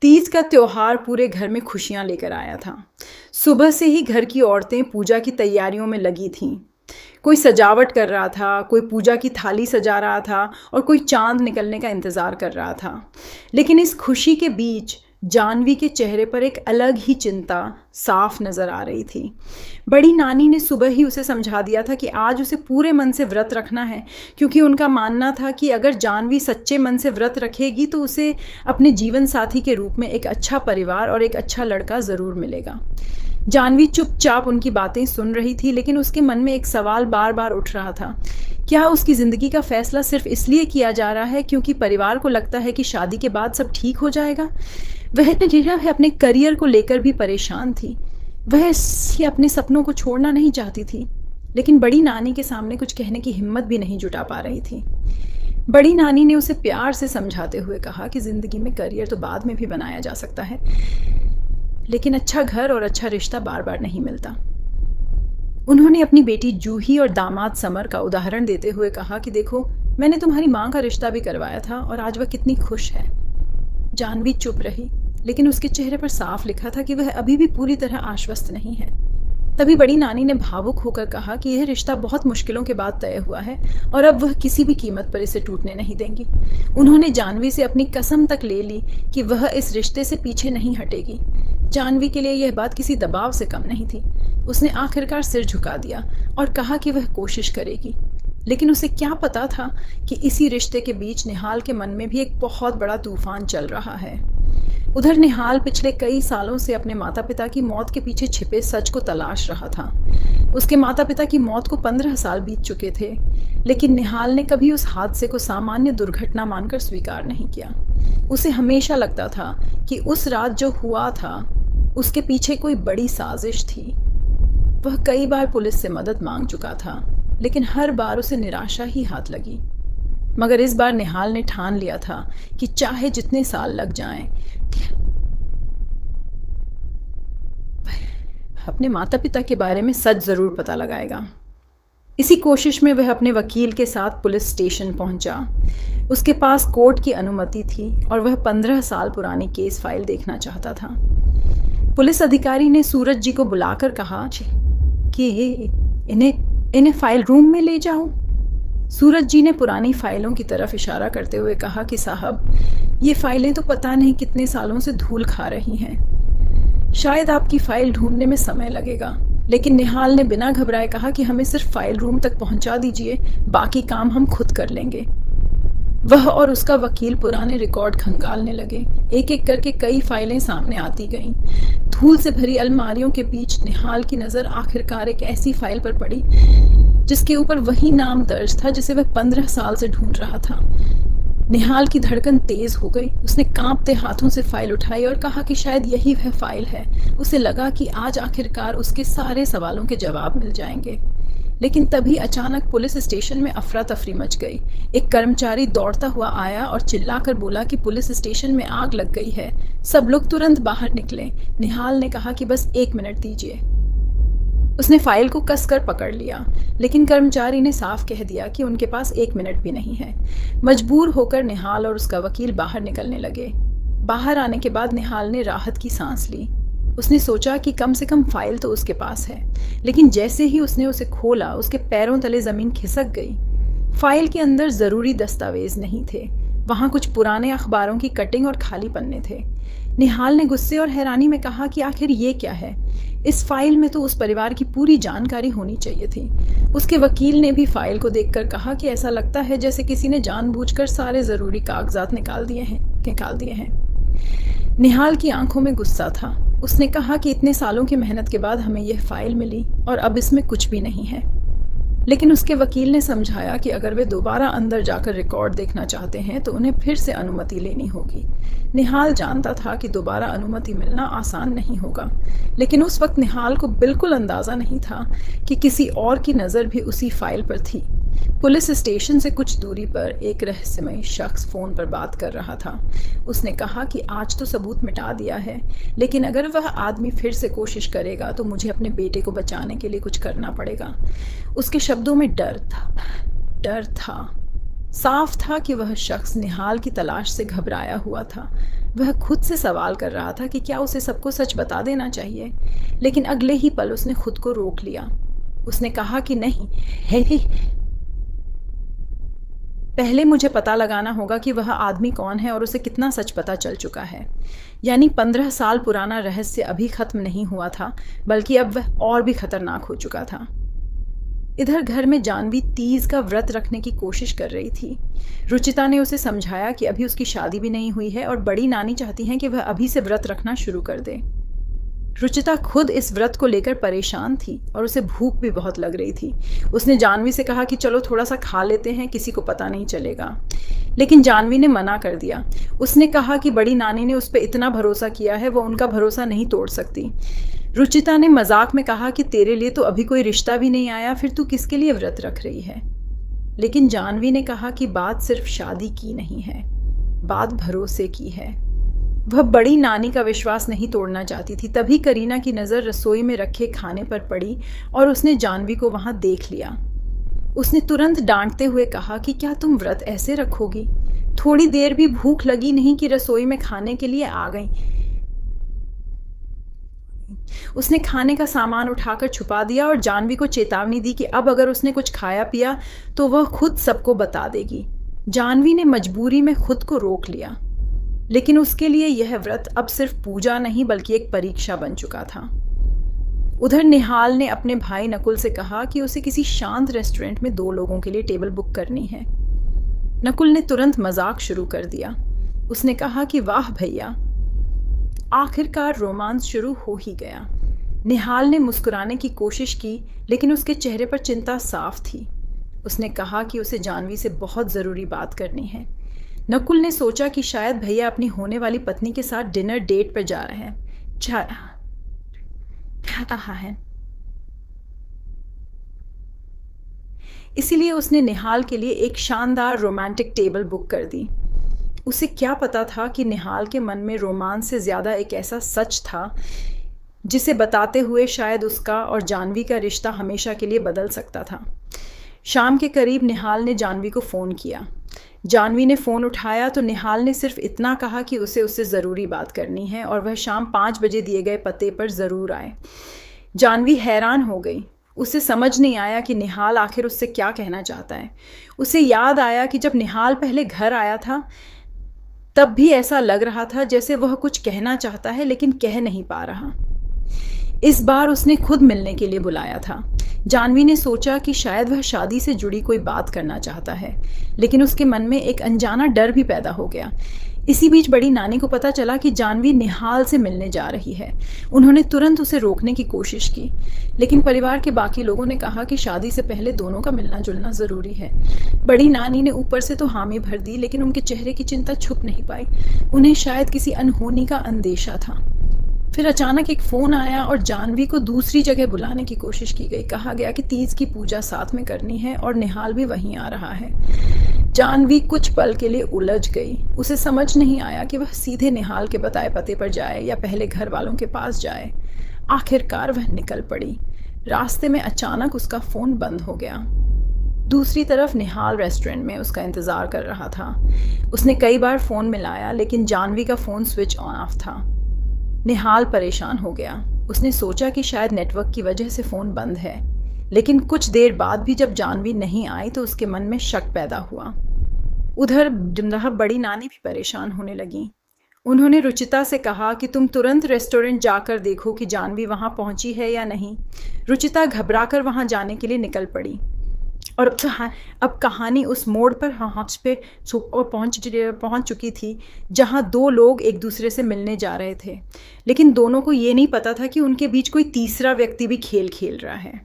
तीज का त्योहार पूरे घर में खुशियां लेकर आया था। सुबह से ही घर की औरतें पूजा की तैयारियों में लगी थीं। कोई सजावट कर रहा था, कोई पूजा की थाली सजा रहा था और कोई चांद निकलने का इंतज़ार कर रहा था। लेकिन इस खुशी के बीच जानवी के चेहरे पर एक अलग ही चिंता साफ नज़र आ रही थी। बड़ी नानी ने सुबह ही उसे समझा दिया था कि आज उसे पूरे मन से व्रत रखना है, क्योंकि उनका मानना था कि अगर जानवी सच्चे मन से व्रत रखेगी तो उसे अपने जीवन साथी के रूप में एक अच्छा परिवार और एक अच्छा लड़का ज़रूर मिलेगा। जानवी चुपचाप उनकी बातें सुन रही थी, लेकिन उसके मन में एक सवाल बार बार उठ रहा था। क्या उसकी ज़िंदगी का फैसला सिर्फ इसलिए किया जा रहा है क्योंकि परिवार को लगता है कि शादी के बाद सब ठीक हो जाएगा? वह निरव अपने करियर को लेकर भी परेशान थी। वह अपने सपनों को छोड़ना नहीं चाहती थी, लेकिन बड़ी नानी के सामने कुछ कहने की हिम्मत भी नहीं जुटा पा रही थी। बड़ी नानी ने उसे प्यार से समझाते हुए कहा कि ज़िंदगी में करियर तो बाद में भी बनाया जा सकता है, लेकिन अच्छा घर और अच्छा रिश्ता बार बार नहीं मिलता। उन्होंने अपनी बेटी जूही और दामाद समर का उदाहरण देते हुए कहा कि देखो, मैंने तुम्हारी माँ का रिश्ता भी करवाया था और आज वह कितनी खुश है। जानवी चुप रही, लेकिन उसके चेहरे पर साफ लिखा था कि वह अभी भी पूरी तरह आश्वस्त नहीं है। तभी बड़ी नानी ने भावुक होकर कहा कि यह रिश्ता बहुत मुश्किलों के बाद तय हुआ है और अब वह किसी भी कीमत पर इसे टूटने नहीं देंगी। उन्होंने जानवी से अपनी कसम तक ले ली कि वह इस रिश्ते से पीछे नहीं हटेगी। जानवी के लिए यह बात किसी दबाव से कम नहीं थी। उसने आखिरकार सिर झुका दिया और कहा कि वह कोशिश करेगी। लेकिन उसे क्या पता था कि इसी रिश्ते के बीच निहाल के मन में भी एक बहुत बड़ा तूफान चल रहा है। उधर निहाल पिछले कई सालों से अपने माता पिता की मौत के पीछे छिपे सच को तलाश रहा था। उसके माता पिता की मौत को 15 साल बीत चुके थे, लेकिन निहाल ने कभी उस हादसे को सामान्य दुर्घटना मानकर स्वीकार नहीं किया। उसे हमेशा लगता था कि उस रात जो हुआ था उसके पीछे कोई बड़ी साजिश थी। वह कई बार पुलिस से मदद मांग चुका था, लेकिन हर बार उसे निराशा ही हाथ लगी। मगर इस बार निहाल ने ठान लिया था कि चाहे जितने साल लग जाएं, अपने माता पिता के बारे में सच जरूर पता लगाएगा। इसी कोशिश में वह अपने वकील के साथ पुलिस स्टेशन पहुंचा। उसके पास कोर्ट की अनुमति थी और वह 15 साल पुरानी केस फाइल देखना चाहता था। पुलिस अधिकारी ने सूरज जी को बुलाकर कहा कि इन्हें फाइल रूम में ले जाओ। सूरज जी ने पुरानी फाइलों की तरफ इशारा करते हुए कहा कि साहब, ये फाइलें तो पता नहीं कितने सालों से धूल खा रही हैं। शायद आपकी फाइल ढूंढने में समय लगेगा। लेकिन निहाल ने बिना घबराए कहा कि हमें सिर्फ फाइल रूम तक पहुंचा दीजिए, बाकी काम हम खुद कर लेंगे। वह और उसका वकील पुराने रिकॉर्ड खंगालने लगे। एक एक करके कई फाइलें सामने आती गईं। धूल से भरी अलमारियों के बीच निहाल की नज़र आखिरकार एक ऐसी फाइल पर पड़ी जिसके ऊपर वही नाम दर्ज था जिसे वह 15 साल से ढूंढ रहा था। निहाल की धड़कन तेज हो गई। उसने कांपते हाथों से फाइल उठाई और कहा कि शायद यही वह फाइल है। उसे लगा कि आज आखिरकार उसके सारे सवालों के जवाब मिल जाएंगे। लेकिन तभी अचानक पुलिस स्टेशन में अफरा तफरी मच गई। एक कर्मचारी दौड़ता हुआ आया और चिल्लाकर बोला कि पुलिस स्टेशन में आग लग गई है, सब लोग तुरंत बाहर निकलें। निहाल ने कहा कि बस 1 मिनट दीजिए। उसने फाइल को कसकर पकड़ लिया, लेकिन कर्मचारी ने साफ कह दिया कि उनके पास 1 मिनट भी नहीं है। मजबूर होकर निहाल और उसका वकील बाहर निकलने लगे। बाहर आने के बाद निहाल ने राहत की सांस ली। उसने सोचा कि कम से कम फाइल तो उसके पास है, लेकिन जैसे ही उसने उसे खोला, उसके पैरों तले जमीन खिसक गई। फाइल के अंदर ज़रूरी दस्तावेज नहीं थे। वहाँ कुछ पुराने अखबारों की कटिंग और खाली पन्ने थे। निहाल ने गुस्से और हैरानी में कहा कि आखिर ये क्या है? इस फाइल में तो उस परिवार की पूरी जानकारी होनी चाहिए थी। उसके वकील ने भी फाइल को देखकर कहा कि ऐसा लगता है जैसे किसी ने जानबूझकर सारे ज़रूरी कागजात निकाल दिए हैं। निहाल की आंखों में गुस्सा था। उसने कहा कि इतने सालों की मेहनत के बाद हमें यह फाइल मिली और अब इसमें कुछ भी नहीं है। लेकिन उसके वकील ने समझाया कि अगर वे दोबारा अंदर जाकर रिकॉर्ड देखना चाहते हैं तो उन्हें फिर से अनुमति लेनी होगी। निहाल जानता था कि दोबारा अनुमति मिलना आसान नहीं होगा, लेकिन उस वक्त निहाल को बिल्कुल अंदाज़ा नहीं था कि किसी और की नज़र भी उसी फाइल पर थी। पुलिस स्टेशन से कुछ दूरी पर एक रहस्यमयी शख्स फ़ोन पर बात कर रहा था। उसने कहा कि आज तो सबूत मिटा दिया है, लेकिन अगर वह आदमी फिर से कोशिश करेगा तो मुझे अपने बेटे को बचाने के लिए कुछ करना पड़ेगा। उसके शब्दों में डर था। साफ था कि वह शख्स निहाल की तलाश से घबराया हुआ था। वह खुद से सवाल कर रहा था कि क्या उसे सबको सच बता देना चाहिए, लेकिन अगले ही पल उसने खुद को रोक लिया। उसने कहा कि नहीं, पहले मुझे पता लगाना होगा कि वह आदमी कौन है और उसे कितना सच पता चल चुका है। यानी 15 साल पुराना रहस्य अभी खत्म नहीं हुआ था, बल्कि अब वह और भी खतरनाक हो चुका था। इधर घर में जानवी तीज का व्रत रखने की कोशिश कर रही थी। रुचिता ने उसे समझाया कि अभी उसकी शादी भी नहीं हुई है और बड़ी नानी चाहती हैं कि वह अभी से व्रत रखना शुरू कर दे। रुचिता खुद इस व्रत को लेकर परेशान थी और उसे भूख भी बहुत लग रही थी। उसने जानवी से कहा कि चलो थोड़ा सा खा लेते हैं, किसी को पता नहीं चलेगा। लेकिन जानवी ने मना कर दिया। उसने कहा कि बड़ी नानी ने उस पर इतना भरोसा किया है, वो उनका भरोसा नहीं तोड़ सकती। रुचिता ने मजाक में कहा कि तेरे लिए तो अभी कोई रिश्ता भी नहीं आया, फिर तू किसके लिए व्रत रख रही है। लेकिन जानवी ने कहा कि बात सिर्फ शादी की नहीं है, बात भरोसे की है। वह बड़ी नानी का विश्वास नहीं तोड़ना चाहती थी। तभी करीना की नज़र रसोई में रखे खाने पर पड़ी और उसने जानवी को वहां देख लिया। उसने तुरंत डांटते हुए कहा कि क्या तुम व्रत ऐसे रखोगी? थोड़ी देर भी भूख लगी नहीं कि रसोई में खाने के लिए आ गई। उसने खाने का सामान उठाकर छुपा दिया और जानवी को चेतावनी दी कि अब अगर उसने कुछ खाया पिया तो वह खुद सबको बता देगी। जानवी ने मजबूरी में खुद को रोक लिया, लेकिन उसके लिए यह व्रत अब सिर्फ पूजा नहीं बल्कि एक परीक्षा बन चुका था। उधर निहाल ने अपने भाई नकुल से कहा कि उसे किसी शांत रेस्टोरेंट में 2 लोगों के लिए टेबल बुक करनी है। नकुल ने तुरंत मजाक शुरू कर दिया। उसने कहा कि वाह भैया, आखिरकार रोमांस शुरू हो ही गया। निहाल ने मुस्कुराने की कोशिश की, लेकिन उसके चेहरे पर चिंता साफ थी। उसने कहा कि उसे जानवी से बहुत ज़रूरी बात करनी है। नकुल ने सोचा कि शायद भैया अपनी होने वाली पत्नी के साथ डिनर डेट पर जा रहे हैं। कहा है, इसीलिए उसने निहाल के लिए एक शानदार रोमांटिक टेबल बुक कर दी। उसे क्या पता था कि निहाल के मन में रोमांस से ज़्यादा एक ऐसा सच था जिसे बताते हुए शायद उसका और जानवी का रिश्ता हमेशा के लिए बदल सकता था। शाम के करीब निहाल ने जानवी को फ़ोन किया। जानवी ने फ़ोन उठाया तो निहाल ने सिर्फ इतना कहा कि उसे उससे ज़रूरी बात करनी है और वह शाम 5 बजे दिए गए पते पर ज़रूर आए। जानवी हैरान हो गई। उसे समझ नहीं आया कि निहाल आखिर उससे क्या कहना चाहता है। उसे याद आया कि जब निहाल पहले घर आया था तब भी ऐसा लग रहा था जैसे वह कुछ कहना चाहता है लेकिन कह नहीं पा रहा। इस बार उसने खुद मिलने के लिए बुलाया था। जानवी ने सोचा कि शायद वह शादी से जुड़ी कोई बात करना चाहता है, लेकिन उसके मन में एक अनजाना डर भी पैदा हो गया। इसी बीच बड़ी नानी को पता चला कि जानवी निहाल से मिलने जा रही है। उन्होंने तुरंत उसे रोकने की कोशिश की, लेकिन परिवार के बाकी लोगों ने कहा कि शादी से पहले दोनों का मिलना जुलना ज़रूरी है। बड़ी नानी ने ऊपर से तो हामी भर दी, लेकिन उनके चेहरे की चिंता छुप नहीं पाई। उन्हें शायद किसी अनहोनी का अंदेशा था। फिर अचानक एक फ़ोन आया और जानवी को दूसरी जगह बुलाने की कोशिश की गई। कहा गया कि तीज की पूजा साथ में करनी है और निहाल भी वहीं आ रहा है। जानवी कुछ पल के लिए उलझ गई। उसे समझ नहीं आया कि वह सीधे निहाल के बताए पते पर जाए या पहले घर वालों के पास जाए। आखिरकार वह निकल पड़ी। रास्ते में अचानक उसका फ़ोन बंद हो गया। दूसरी तरफ निहाल रेस्टोरेंट में उसका इंतज़ार कर रहा था। उसने कई बार फ़ोन मिलाया, लेकिन जानवी का फ़ोन स्विच ऑफ था। निहाल परेशान हो गया। उसने सोचा कि शायद नेटवर्क की वजह से फ़ोन बंद है, लेकिन कुछ देर बाद भी जब जानवी नहीं आई तो उसके मन में शक पैदा हुआ। उधर बड़ी नानी भी परेशान होने लगी। उन्होंने रुचिता से कहा कि तुम तुरंत रेस्टोरेंट जाकर देखो कि जानवी वहाँ पहुँची है या नहीं। रुचिता घबराकर वहाँ जाने के लिए निकल पड़ी और अब कहानी उस मोड़ पर पे पहुंच चुकी थी जहां 2 लोग एक दूसरे से मिलने जा रहे थे, लेकिन दोनों को ये नहीं पता था कि उनके बीच कोई तीसरा व्यक्ति भी खेल रहा है।